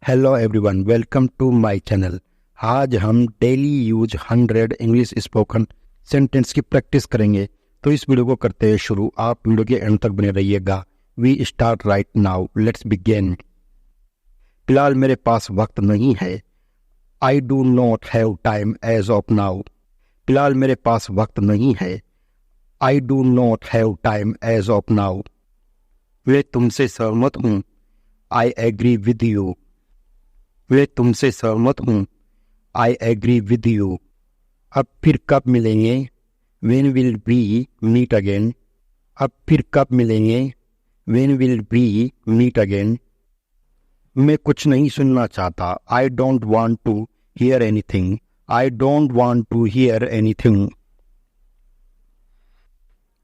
Hello everyone, welcome to my channel. आज हम daily use 100 English spoken sentence की practice करेंगे। तो इस वीडियो को करते हैं शुरू। आप वीडियो के एंड तक बने रहिएगा। We start right now, let's begin. फिलहाल मेरे पास वक्त नहीं है। I do not have time as of now. फिलहाल मेरे पास वक्त नहीं है। I do not have time as of now. वे तुमसे सहमत हूँ। I agree with you. वे तुमसे सहमत हूँ। I agree with you. अब फिर कब मिलेंगे? When will we meet again. अब फिर कब मिलेंगे? When will we meet again. मैं कुछ नहीं सुनना चाहता। I don't want to hear anything. I don't want to hear anything.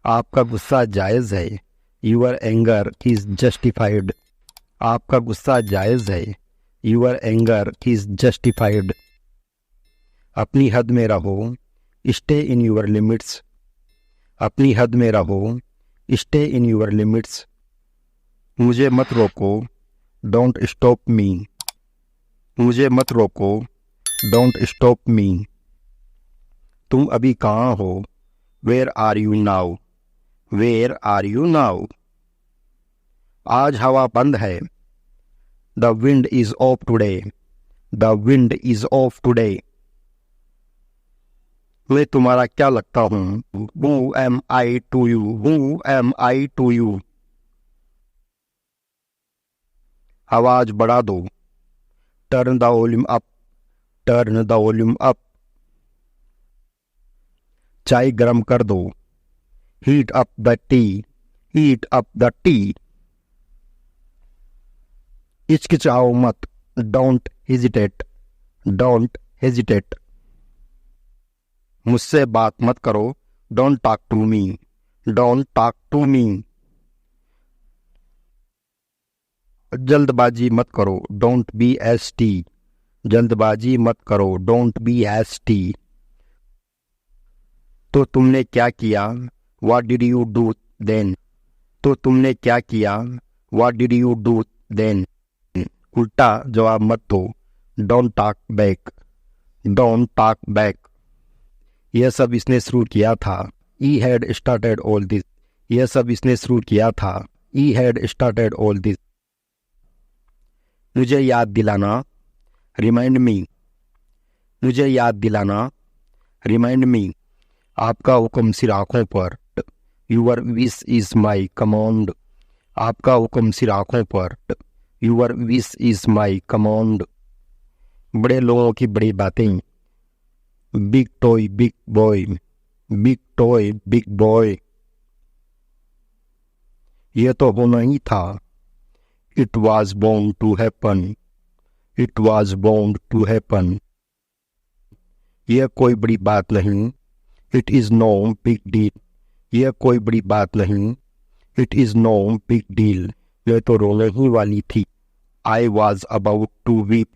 आपका गुस्सा जायज़ है। Your anger is justified. आपका गुस्सा जायज़ है। Your anger is justified. अपनी हद में रहो। Stay in your limits. अपनी हद में रहो। Stay in your limits. मुझे मत रोको। Don't stop me. मुझे मत रोको। Don't stop me. तुम अभी कहाँ हो? Where are you now? Where are you now? आज हवा बंद है। The wind is off today. The wind is off today. मैं तुम्हारा क्या लगता हूँ? Who am I to you? Who am I to you? आवाज बढ़ा दो। Turn the volume up. Turn the volume up. चाय गरम कर दो। Heat up the tea. Heat up the tea. हिचकिचाओ मत। Don't hesitate. Don't hesitate. मुझसे बात मत करो। Don't talk to me. Don't talk to me. जल्दबाजी मत करो। Don't be hasty। जल्दबाजी मत करो। Don't be hasty। तो तुमने क्या किया? What did you do then? तो तुमने क्या किया? What did you do then? उल्टा जवाब मत दो। Don't talk back. Don't talk back. यह सब इसने शुरू किया था। He had started all this। यह सब इसने शुरू किया था। He had started all this। मुझे याद दिलाना। Remind me. मुझे याद दिलाना। Remind me. आपका हुक्म सिर आंखों पर। Your wish is my command. आपका हुक्म सिर आंखों पर। Your wish is my command. बड़े लोगों की बड़ी बातें। Big toy big boy. Big toy big boy. यह तो होना ही था। It was bound to happen. It was bound to happen. यह कोई बड़ी बात नहीं। It is no big deal. यह कोई बड़ी बात नहीं। It is no big deal. यह तो रोने ही वाली थी। I was about to weep.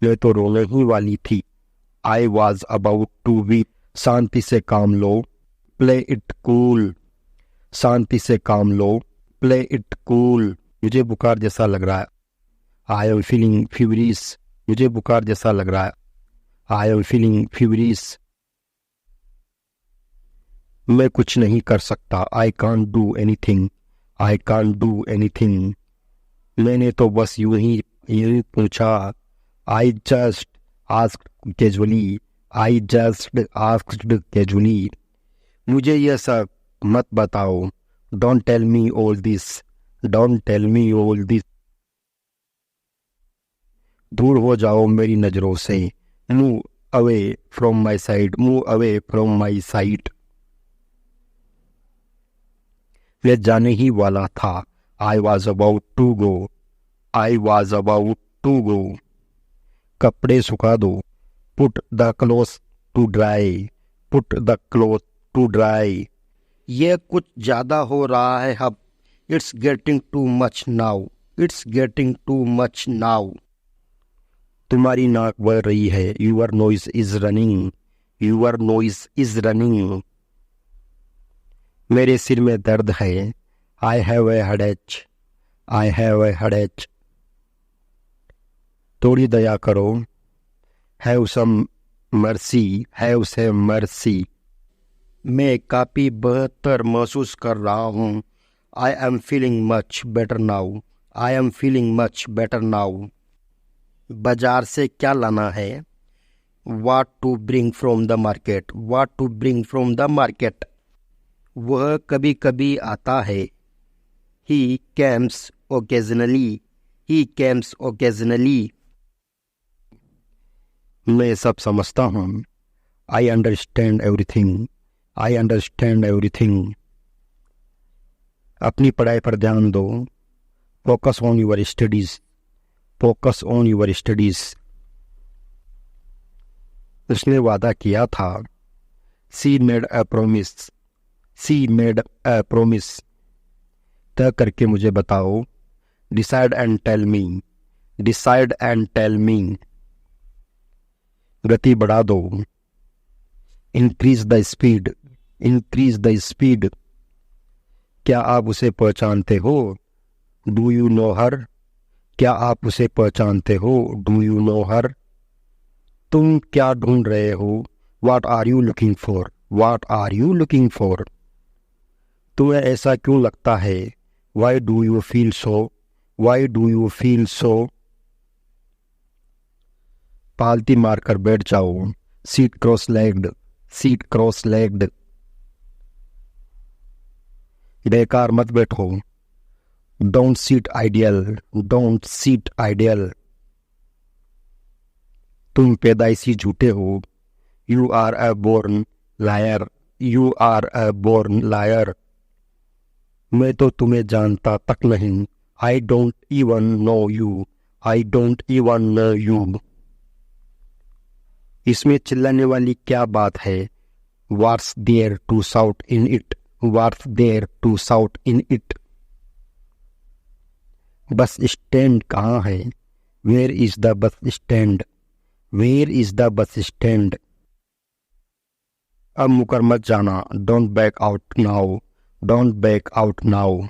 यह तो रोने ही वाली थी। I was about to weep. शांति से काम लो। Play it cool. शांति से काम लो। Play it cool. मुझे बुखार जैसा लग रहा है। I am feeling feverish. मुझे बुखार जैसा लग रहा है। I am feeling feverish. मैं कुछ नहीं कर सकता। I can't do anything. I can't do anything. मैंने तो बस यूं ही पूछा। I just asked casually. I just asked casually. मुझे यह सब मत बताओ। Don't tell me all this. Don't tell me all this. दूर हो जाओ मेरी नजरों से। Move away from my side. Move away from my side. वह जाने ही वाला था। I was about to go. I was about to go. कपड़े सुखा दो। Put the cloth to dry. Put the cloth to dry. यह कुछ ज्यादा हो रहा है अब। It's getting too much now. It's getting too much now. तुम्हारी नाक बह रही है। Your nose is running. Your nose is running. मेरे सिर में दर्द है। आई have a headache. I have a headache. थोड़ी दया करो। Have some mercy, have some mercy. मैं काफ़ी बेहतर महसूस कर रहा हूँ। I am feeling much better now, I am feeling much better now. बाजार से क्या लाना है? What to bring from the market, what to bring from the market। वह कभी कभी आता है। He comes occasionally, he comes occasionally। मैं सब समझता हूँ। I understand everything, I understand everything। अपनी पढ़ाई पर ध्यान दो। Focus on your studies, focus on your studies। उसने वादा किया था। She made a promise, she made a promise। तय करके मुझे बताओ। Decide and tell me, decide and tell me। गति बढ़ा दो। Increase the speed, increase the speed। क्या आप उसे पहचानते हो? Do you know her? क्या आप उसे पहचानते हो? Do you know her? तुम क्या ढूंढ रहे हो? What are you looking for? What are you looking for? तुम्हें ऐसा क्यों लगता है? Why do you feel so? Why do you feel so? पालती मारकर बैठ जाओ। Sit cross-legged, sit cross-legged। बेकार मत बैठो। Don't sit idle, don't sit idle। तुम पैदाइशी झूठे हो। You are a born liar, you are a born liar। मैं तो तुम्हें जानता तक नहीं। I don't even know you, I don't even know you। इसमें चिल्लाने वाली क्या बात है? What's there to shout in it? What's there to shout in it? Bus stand कहाँ है? Where is the bus stand? Where is the bus stand? अब मुकर मत जाना। Don't back out now, don't back out now।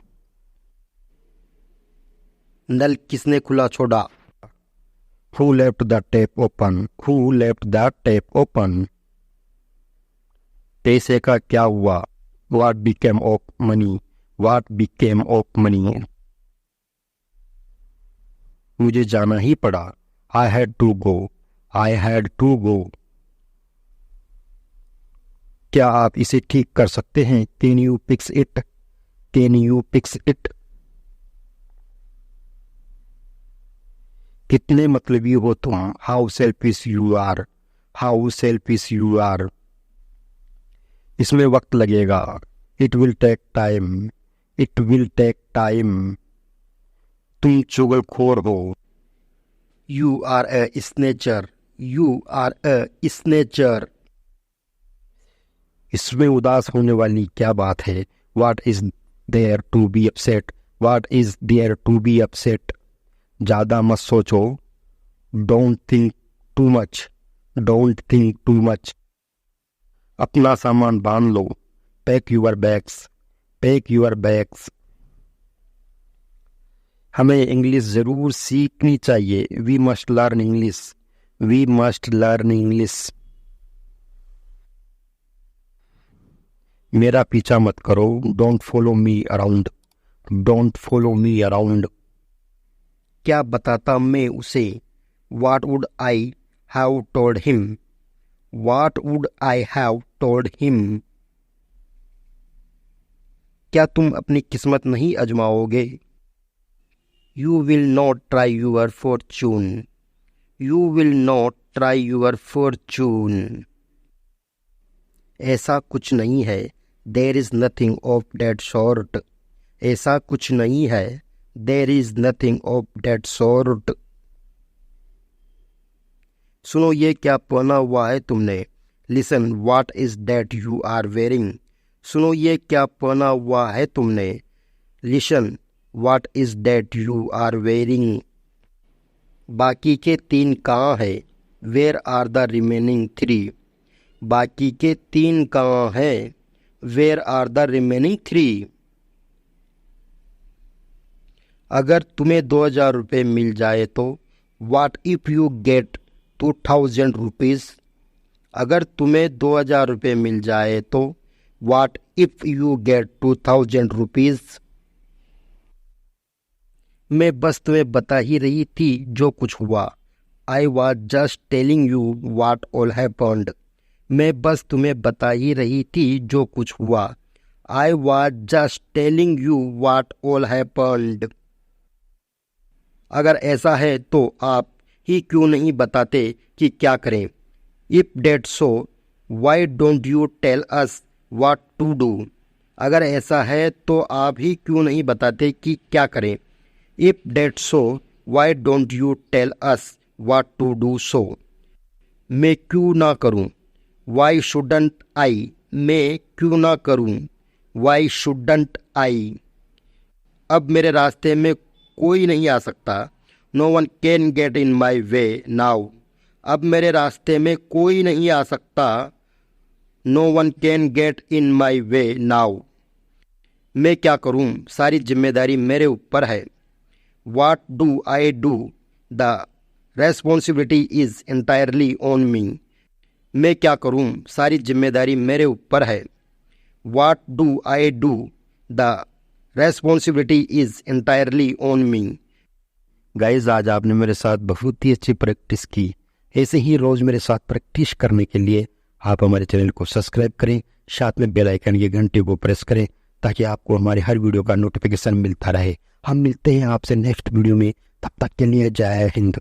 नल किसने खुला छोड़ा? Who left the tap open? Who left the tap open? पैसे का क्या हुआ? What became of money? What became of money? मुझे जाना ही पड़ा। I had to go, I had to go। क्या आप इसे ठीक कर सकते हैं? Can you fix it? Can you fix it? कितने मतलबी हो तुम? How selfish you are, how selfish you are। इसमें वक्त लगेगा। It will take time, it will take time। तुम चुगलखोर हो। You are a snitcher, you are a snitcher। इसमें उदास होने वाली क्या बात है? What is there to be upset? What is there to be upset? ज़्यादा मत सोचो। Don't think too much, don't think too much। अपना सामान बांध लो। Pack your bags, pack your bags। हमें इंग्लिश ज़रूर सीखनी चाहिए। We must learn English, we must learn English। मेरा पीछा मत करो। Don't follow me around, don't follow me around। क्या बताता मैं उसे? What would I have told him? What would I have told him? क्या तुम अपनी किस्मत नहीं आजमाओगे? You will not try your fortune, you will not try your fortune। ऐसा कुछ नहीं है। There is nothing of that sort। ऐसा कुछ नहीं है। There is nothing of that sort। सुनो, ये क्या पहना हुआ है तुमने? Listen, what is that you are wearing? सुनो, ये क्या पहना हुआ है तुमने? Listen, what is that you are wearing? बाकी के 3 कहाँ है? Where are the remaining 3? बाकी के 3 कहाँ है? Where are the remaining 3? अगर तुम्हें 2000 रुपये मिल जाए तो what if you get 2000 rupees, अगर तुम्हें 2000 रुपये मिल जाए तो। What if you get 2000 rupees, मैं बस तुम्हें बता ही रही थी जो कुछ हुआ। I was just telling you what all happened, मैं बस तुम्हें बता ही रही थी जो कुछ हुआ। I was just telling you what all happened, अगर ऐसा है तो आप ही क्यों नहीं बताते कि क्या करें। If that so why don't you tell us what to do, अगर ऐसा है तो आप ही क्यों नहीं बताते कि क्या करें। If that so why don't you tell us what to do so, मैं क्यों ना करूं। वाई शुडंट आई, मैं क्यों ना करूं। वाई शुडंट आई, अब मेरे रास्ते में कोई नहीं आ सकता। No one can get in my way now, अब मेरे रास्ते में कोई नहीं आ सकता। No one can get in my way now, मैं क्या करूं, सारी जिम्मेदारी मेरे ऊपर है। What do I do, the responsibility is entirely on me, मैं क्या करूं, सारी जिम्मेदारी मेरे ऊपर है। What do I do, the responsibility is entirely on me. Guys, आज आपने मेरे साथ बहुत ही अच्छी प्रैक्टिस की। ऐसे ही रोज़ मेरे साथ प्रैक्टिस करने के लिए आप हमारे चैनल को सब्सक्राइब करें, साथ में बेल आइकन की घंटी को प्रेस करें ताकि आपको हमारे हर वीडियो का नोटिफिकेशन मिलता रहे। हम मिलते हैं आपसे नेक्स्ट वीडियो में, तब तक के लिए जय हिंद।